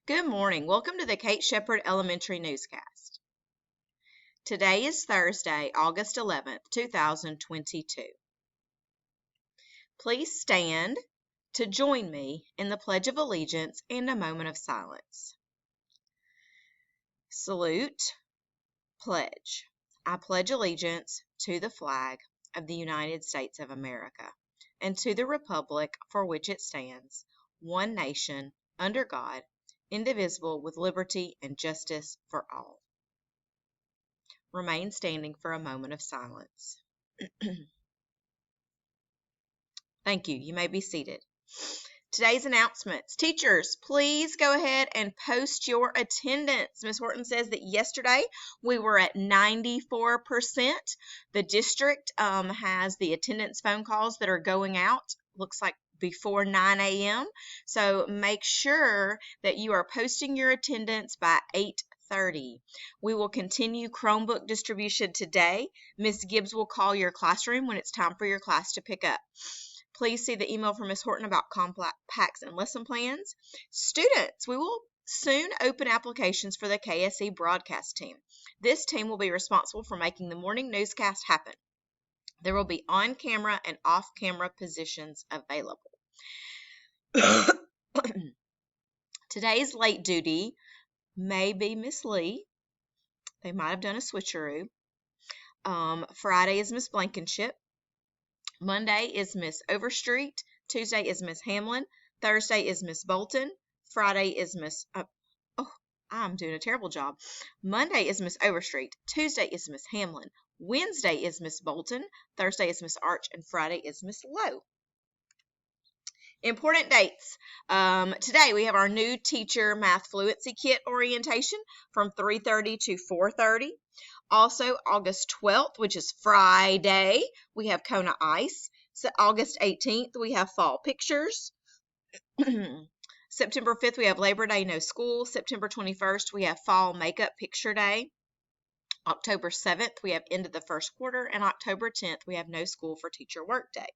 Good morning. Welcome to the Kate Shepherd Elementary Newscast. Today is Thursday, August 11th, 2022. Please stand to join me in the Pledge of Allegiance and a moment of silence. Salute, pledge. I pledge allegiance to the flag of the United States of America and to the republic for which it stands, one nation, under God, indivisible, with liberty and justice for all. Remain standing for a moment of silence. Thank you. You may be seated. Today's announcements. Teachers, please go ahead and post your attendance. Ms. Horton says that yesterday we were at 94%. The district has the attendance phone calls that are going out. Looks like before 9 a.m. So make sure that you are posting your attendance by 8:30. We will continue Chromebook distribution today. Ms. Gibbs will call your classroom when it's time for your class to pick up. Please see the email from Ms. Horton about compacts and lesson plans. Students, we will soon open applications for the KSE broadcast team. This team will be responsible for making the morning newscast happen. There will be on-camera and off-camera positions available. Today's late duty may be Miss Lee. They might have done a switcheroo. Friday is Miss Blankenship. Monday is Miss Overstreet. Tuesday is Miss Hamlin. Thursday is Miss Bolton. Friday is Miss... I'm doing a terrible job. Monday is Miss Overstreet. Tuesday is Miss Hamlin. Wednesday is Miss Bolton. Thursday is Miss Arch. And Friday is Miss Lowe. Important dates. Today we have our new teacher math fluency kit orientation from 3:30 to 4:30. Also, August 12th, which is Friday, we have Kona Ice. So August 18th, we have Fall Pictures. September 5th, we have Labor Day, no school. September 21st, we have Fall Makeup Picture Day. October 7th, we have End of the First Quarter. And October 10th, we have no school for Teacher Work Day.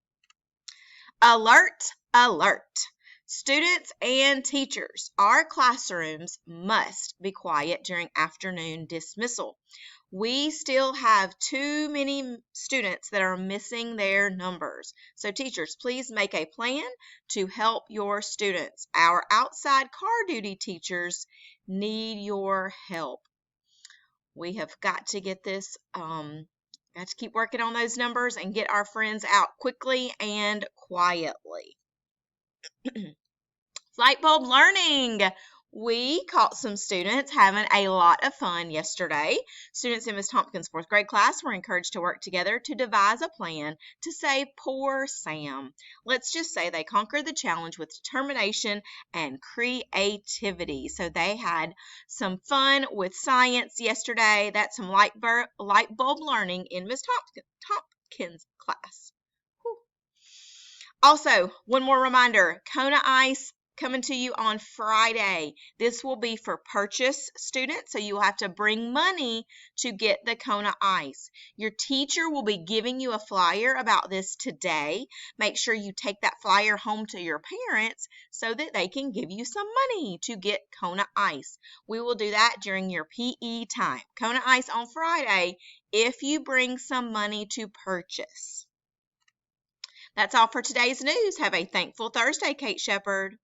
Alert, alert. Students and teachers, our classrooms must be quiet during afternoon dismissal. We still have too many students that are missing their numbers. So teachers, please make a plan to help your students. Our outside car duty teachers need your help. We have got to get this, got to keep working on those numbers and get our friends out quickly and quietly. Light bulb learning. We caught some students having a lot of fun yesterday. Students in Ms. Tompkins' 4th grade class were encouraged to work together to devise a plan to save poor Sam. Let's just say they conquered the challenge with determination and creativity. So they had some fun with science yesterday. That's some light bulb learning in Ms. Tompkins' class. Whew. Also, one more reminder, Kona Ice coming to you on Friday. This will be for purchase students, so you will have to bring money to get the Kona Ice. Your teacher will be giving you a flyer about this today. Make sure you take that flyer home to your parents so that they can give you some money to get Kona Ice. We will do that during your PE time. Kona Ice on Friday if you bring some money to purchase. That's all for today's news. Have a thankful Thursday, Kate Shepherd.